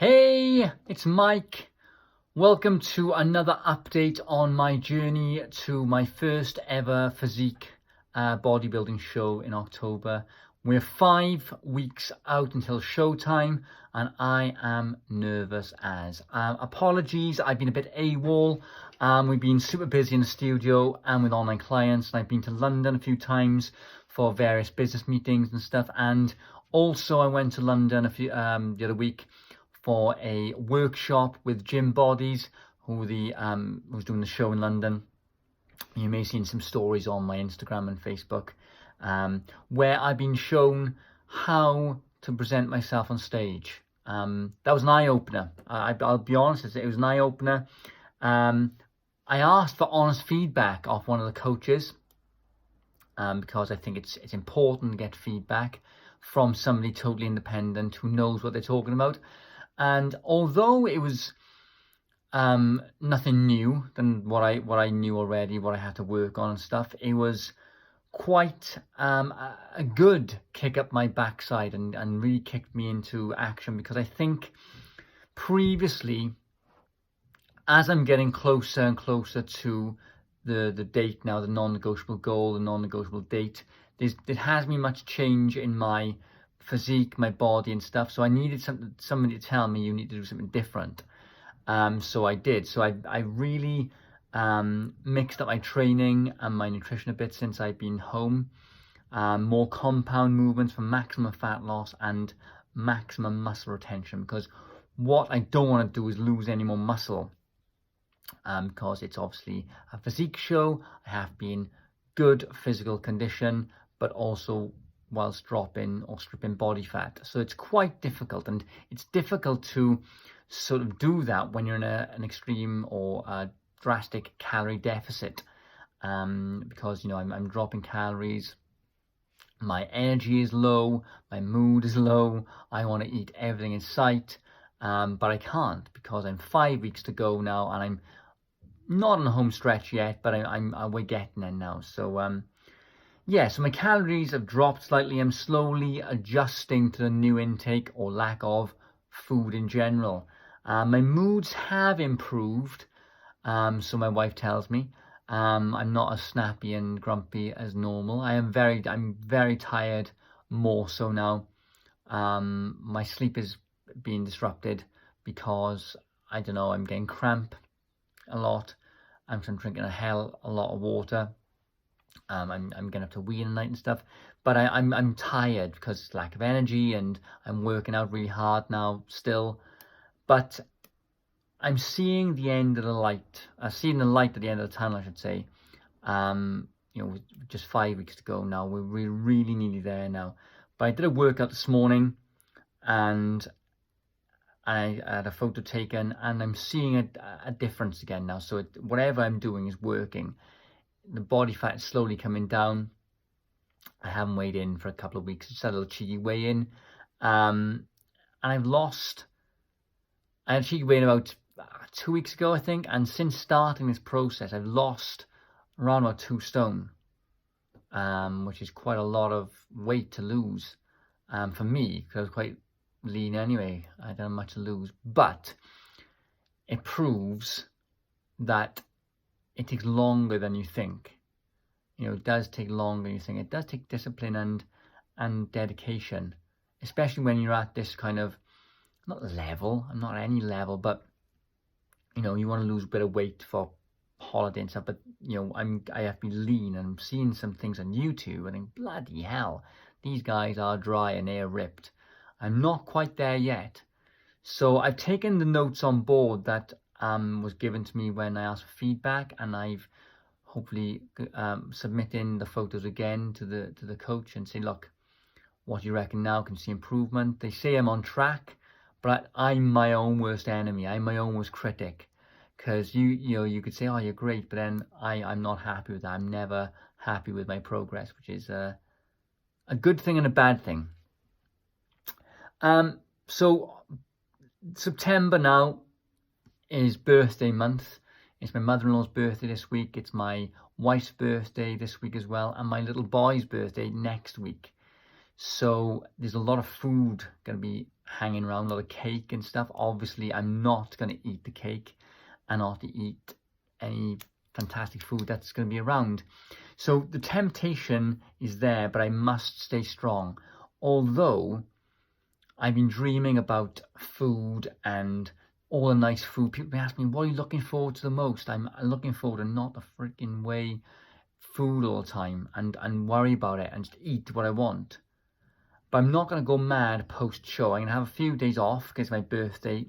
Hey, it's Mike. Welcome to another update on my journey to my first ever physique bodybuilding show in October. We're 5 weeks out until Showtime and I am nervous as. Apologies, I've been a bit AWOL. We've been super busy in the studio and with online clients, and I've been to London a few times for various business meetings and stuff. And also I went to London the other week for a workshop with Gym Bodies, who was doing the show in London. You may have seen some stories on my Instagram and Facebook, where I've been shown how to present myself on stage. That was an eye-opener. I'll be honest, it was an eye-opener. I asked for honest feedback off one of the coaches, because I think it's important to get feedback from somebody totally independent who knows what they're talking about. And although it was nothing new than what I knew already, what I had to work on and stuff, it was quite a good kick up my backside and really kicked me into action, because I think previously, as I'm getting closer and closer to the date now, the non-negotiable goal, the non-negotiable date, there hasn't been much change in my physique, my body and stuff. So I needed somebody to tell me you need to do something different. So I did. So I really mixed up my training and my nutrition a bit since I've been home. More compound movements for maximum fat loss and maximum muscle retention, because what I don't want to do is lose any more muscle, because it's obviously a physique show. I have to be in good physical condition, but also whilst dropping or stripping body fat. So it's quite difficult, and it's difficult to sort of do that when you're in an extreme or a drastic calorie deficit, because I'm dropping calories, my energy is low, my mood is low, I want to eat everything in sight, but I can't, because I'm 5 weeks to go now and I'm not on the home stretch yet, but we're getting there now. So yeah, so my calories have dropped slightly. I'm slowly adjusting to the new intake or lack of food in general. My moods have improved, so my wife tells me. I'm not as snappy and grumpy as normal. I'm very tired, more so now. My sleep is being disrupted because, I don't know, I'm getting cramp a lot. I'm drinking a lot of water. I'm getting up to wee in the night and stuff, but I'm tired because lack of energy, and I'm working out really hard now still. But I'm seeing the end of the light. Seeing the light at the end of the tunnel, I should say. Just 5 weeks to go now. We're really nearly there now. But I did a workout this morning, and I had a photo taken, and I'm seeing a difference again now. So whatever I'm doing is working. The body fat is slowly coming down. I haven't weighed in for a couple of weeks. Just had a little cheeky weigh in, and I had a cheeky weigh in about 2 weeks ago, I think. And since starting this process, I've lost around about 2 stone, which is quite a lot of weight to lose for me, because I was quite lean anyway. I don't have much to lose, but it proves that it takes longer than you think. It does take longer than you think. It does take discipline and dedication, especially when you're at this kind of, not level, I'm not at any level, but you want to lose a bit of weight for holiday and stuff. But I have to be lean, and I'm seeing some things on YouTube and I think, bloody hell, these guys are dry and they're ripped. I'm not quite there yet. So I've taken the notes on board that was given to me when I asked for feedback, and I've hopefully submitting the photos again to the coach and say, look, what do you reckon now? Can you see improvement? They say I'm on track, but I'm my own worst enemy. I'm my own worst critic, because you could say, oh, you're great, but then I'm not happy with that. I'm never happy with my progress, which is a good thing and a bad thing. So September now is birthday month. It's my mother-in-law's birthday this week. It's my wife's birthday this week as well, and my little boy's birthday next week. So there's a lot of food going to be hanging around, a lot of cake and stuff. Obviously, I'm not going to eat the cake and not eat any fantastic food that's going to be around. So the temptation is there, but I must stay strong. Although I've been dreaming about food and all the nice food. People ask me, what are you looking forward to the most? I'm looking forward to not a freaking way food all the time and worry about it and just eat what I want. But I'm not going to go mad post-show. I'm going to have a few days off because it's my birthday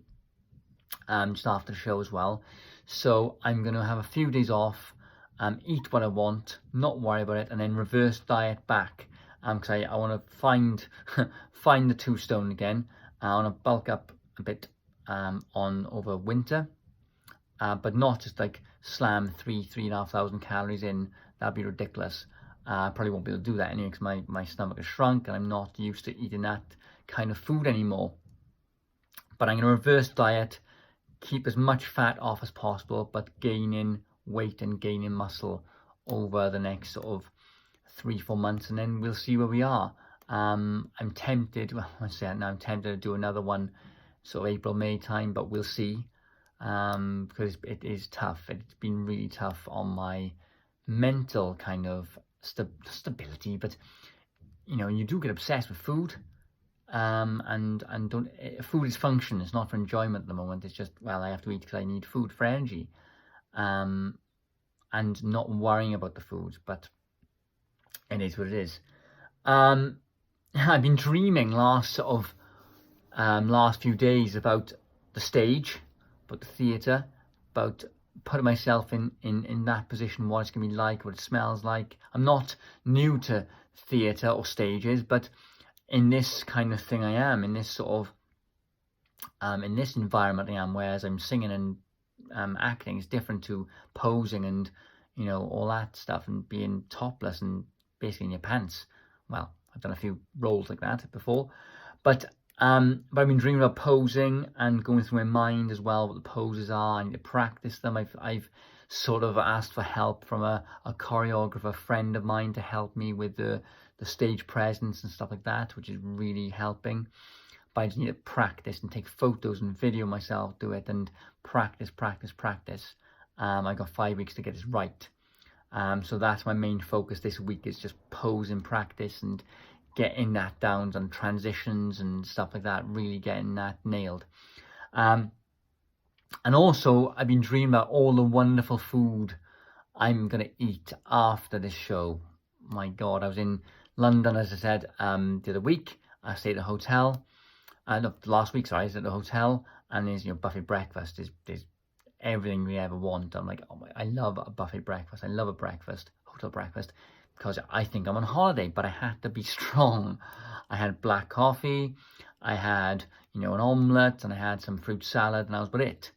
just after the show as well. So I'm going to have a few days off, eat what I want, not worry about it, and then reverse diet back. Because I want to find find the 2 stone again. I want to bulk up a bit on over winter, but not just like slam 3,500 calories in. That'd be ridiculous. I probably won't be able to do that anyway because my stomach has shrunk and I'm not used to eating that kind of food anymore. But I'm going to reverse diet, keep as much fat off as possible, but gaining weight and gaining muscle over the next sort of 3-4 months, and then we'll see where we are. I'm tempted, well, I say it now, I'm tempted to do another one sort of April, May time, but we'll see, because it is tough. It's been really tough on my mental kind of stability, but you know, you do get obsessed with food, and don't, food is function. It's not for enjoyment at the moment. It's just, well, I have to eat because I need food for energy, and not worrying about the food, but it is what it is. I've been dreaming last few days about the stage, about the theatre, about putting myself in that position, what it's going to be like, what it smells like. I'm not new to theatre or stages, but in this kind of thing I am, in this sort of, in this environment I am, whereas I'm singing and acting is different to posing and, you know, all that stuff and being topless and basically in your pants. Well, I've done a few roles like that before, but I've been dreaming about posing and going through my mind as well what the poses are. I need to practice them. I've sort of asked for help from a choreographer friend of mine to help me with the stage presence and stuff like that, which is really helping. But I just need to practice and take photos and video myself do it and practice. I got 5 weeks to get this right. So that's my main focus this week, is just pose and practice and getting that down and transitions and stuff like that, really getting that nailed. And also I've been dreaming about all the wonderful food I'm going to eat after this show. My God, I was in London, as I said, the other week. I stayed at a hotel. No, last week, sorry, I was at the hotel, and there's, you know, buffet breakfast. There's everything we ever want. I'm like, oh my, I love a buffet breakfast. I love a breakfast, hotel breakfast, because I think I'm on holiday, but I had to be strong. I had black coffee, I had, you know, an omelette, and I had some fruit salad, and that was about it.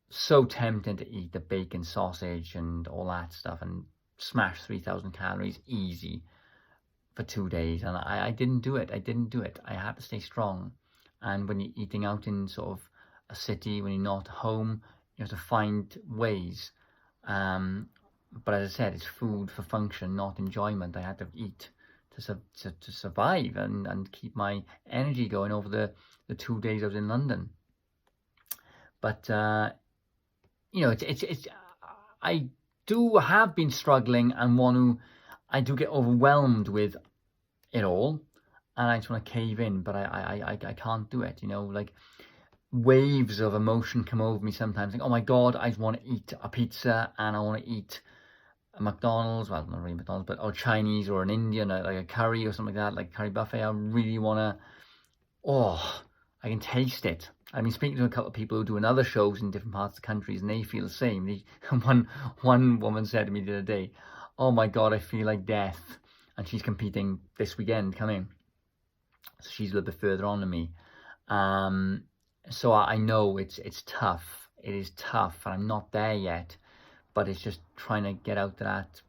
So tempted to eat the bacon sausage and all that stuff and smash 3,000 calories easy for 2 days, and I didn't do it. I had to stay strong. And when you're eating out in sort of a city, when you're not home, you have to find ways. But as I said, it's food for function, not enjoyment. I had to eat to survive and keep my energy going over the 2 days I was in London. But you know, it's I do have been struggling and I do get overwhelmed with it all, and I just want to cave in, but I can't do it. You know, like waves of emotion come over me sometimes. Like, oh my God, I just want to eat a pizza and I want to eat a McDonald's. Well, not really McDonald's, but or Chinese or an Indian, like a curry or something like that, like curry buffet. I really want to. Oh, I can taste it. I've been speaking to a couple of people who do other shows in different parts of the countries, and they feel the same. One woman said to me the other day, "Oh my God, I feel like death," and she's competing this weekend coming, so she's a little bit further on than me. So I know it's tough. It is tough, and I'm not there yet. But it's just trying to get out to that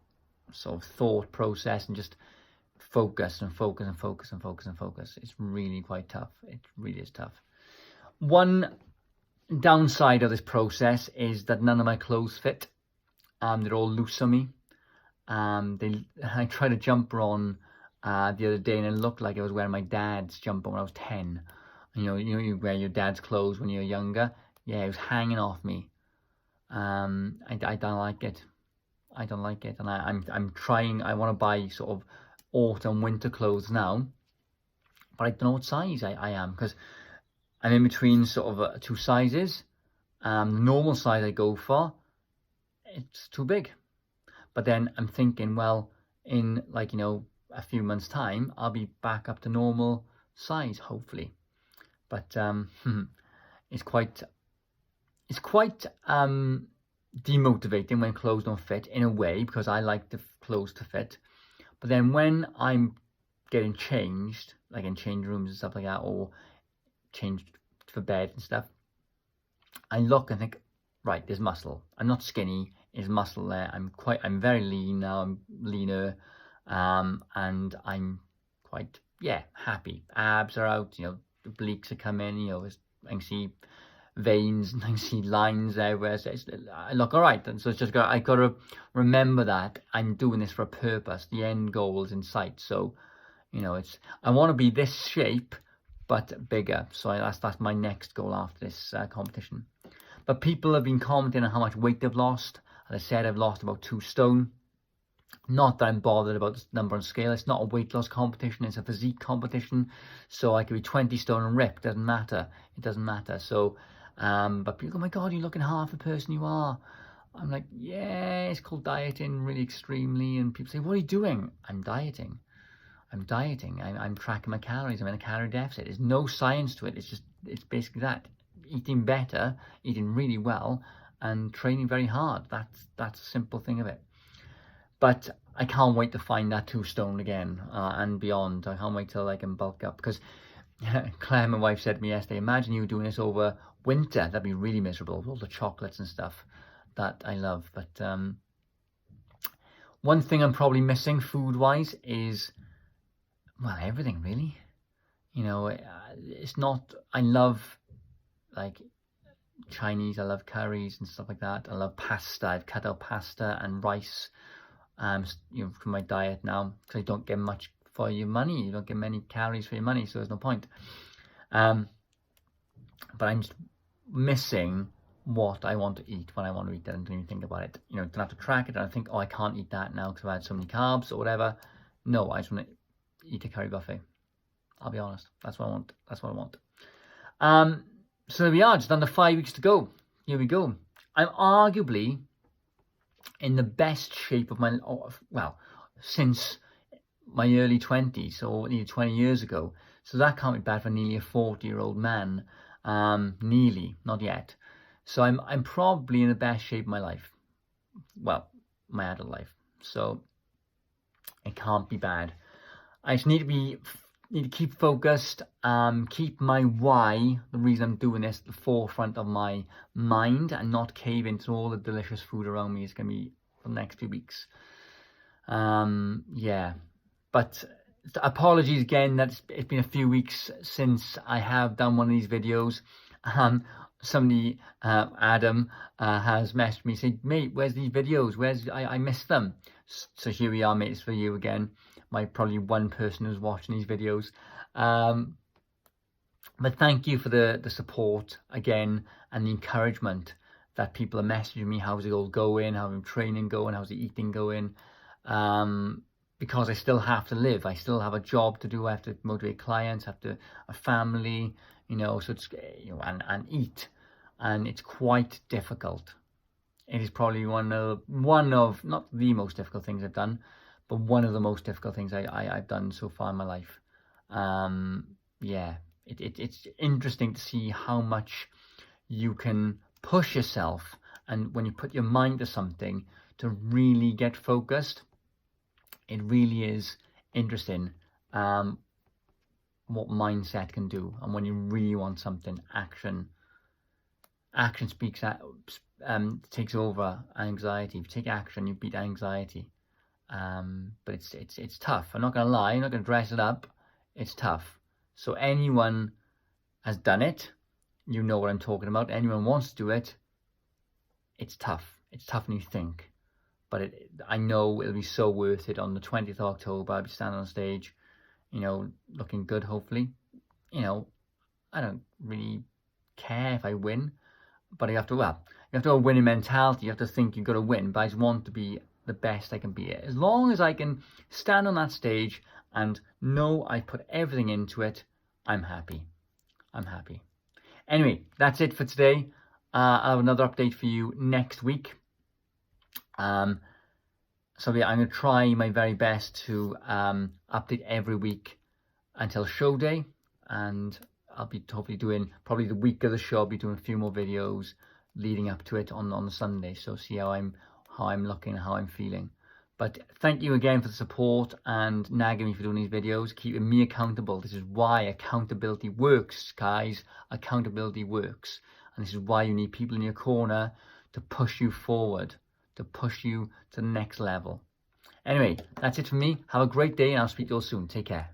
sort of thought process and just focus. It's really quite tough. It really is tough. One downside of this process is that none of my clothes fit. They're all loose on me. I tried a jumper on the other day, and it looked like I was wearing my dad's jumper when I was 10. You wear your dad's clothes when you're younger. Yeah, it was hanging off me. I don't like it. I don't like it, and I'm trying. I want to buy sort of autumn winter clothes now, but I don't know what size I am, because I'm in between sort of 2 sizes. The normal size I go for, it's too big. But then I'm thinking, well, in like, a few months' time, I'll be back up to normal size, hopefully. But it's quite demotivating when clothes don't fit, in a way, because I like the clothes to fit. But then when I'm getting changed, like in change rooms and stuff like that, or changed for bed and stuff, I look and think, right, there's muscle. I'm not skinny, there's muscle there. I'm very lean now. I'm leaner, and I'm quite, happy. Abs are out, the obliques are coming, I can see veins and I can see lines everywhere. So I look all right. And so it's just I got to remember that I'm doing this for a purpose. The end goal is in sight. So, I want to be this shape, but bigger. So that's my next goal after this competition. But people have been commenting on how much weight they've lost. As I said, I've lost about 2 stone. Not that I'm bothered about the number on scale. It's not a weight loss competition. It's a physique competition. So I could be 20 stone and ripped. Doesn't matter. It doesn't matter. So, but people go, oh my God, you're looking half the person you are. I'm like, yeah, it's called dieting really extremely. And people say, what are you doing? I'm dieting. I'm tracking my calories. I'm in a calorie deficit. There's no science to it. It's basically that. Eating better, eating really well, and training very hard. That's a simple thing of it. But I can't wait to find that 2 stone again, and beyond. I can't wait till I can bulk up, because Claire, my wife, said to me yesterday, imagine you doing this over winter. That'd be really miserable with all the chocolates and stuff that I love. But one thing I'm probably missing food-wise is, well, everything really. It's not, I love like Chinese, I love curries and stuff like that. I love pasta. I've cut out pasta and rice from my diet now, because I don't get much for your money. You don't get many calories for your money, so there's no point. But I'm just missing what I want to eat when I want to eat it, and don't even think about it. Don't have to track it. I don't think, oh, I can't eat that now because I've had so many carbs or whatever. No, I just want to eat a curry buffet. I'll be honest. That's what I want. That's what I want. So there we are, just under 5 weeks to go. Here we go. I'm arguably in the best shape of my, since my early 20s, so nearly 20 years ago. So that can't be bad for nearly a 40-year-old man. Nearly, not yet. So I'm probably in the best shape of my life. Well, my adult life. So it can't be bad. I just need to keep focused, keep my why, the reason I'm doing this, at the forefront of my mind, and not cave into all the delicious food around me. It's going to be for the next few weeks. Yeah, but apologies again that it's been a few weeks since I have done one of these videos. Somebody, Adam, has messaged me, said, mate, where's these videos? I missed them. So here we are, mate, it's for you again. Probably one person who's watching these videos. But thank you for the support again, and the encouragement that people are messaging me. How's it all going? How's the training going? How's the eating going? Because I still have to live. I still have a job to do. I have to motivate clients, a family, so it's, and eat. And it's quite difficult. It is probably one of, not the most difficult things I've done, but one of the most difficult things I've done so far in my life. Yeah, it's interesting to see how much you can push yourself, and when you put your mind to something, to really get focused. It really is interesting what mindset can do, and when you really want something, action takes over anxiety. If you take action, you beat anxiety. But it's tough. I'm not gonna lie. I'm not gonna dress it up. It's tough. So anyone has done it, you know what I'm talking about. Anyone wants to do it, it's tough. It's tougher than you think. but I know it'll be so worth it. On the 20th of October, I'll be standing on stage, you know, looking good, hopefully. You know, I don't really care if I win, but you have to have a winning mentality. You have to think you've got to win, but I just want to be the best I can be. As long as I can stand on that stage and know I put everything into it, I'm happy. I'm happy. Anyway, that's it for today. I'll have another update for you next week. So yeah, I'm going to try my very best to update every week until show day, and I'll be hopefully doing, probably the week of the show, I'll be doing a few more videos leading up to it on the Sunday. So see how I'm looking, how I'm feeling. But thank you again for the support and nagging me for doing these videos, keeping me accountable. This is why accountability works, guys. Accountability works. And this is why you need people in your corner to push you forward, to push you to the next level. Anyway, that's it from me. Have a great day, and I'll speak to you all soon. Take care.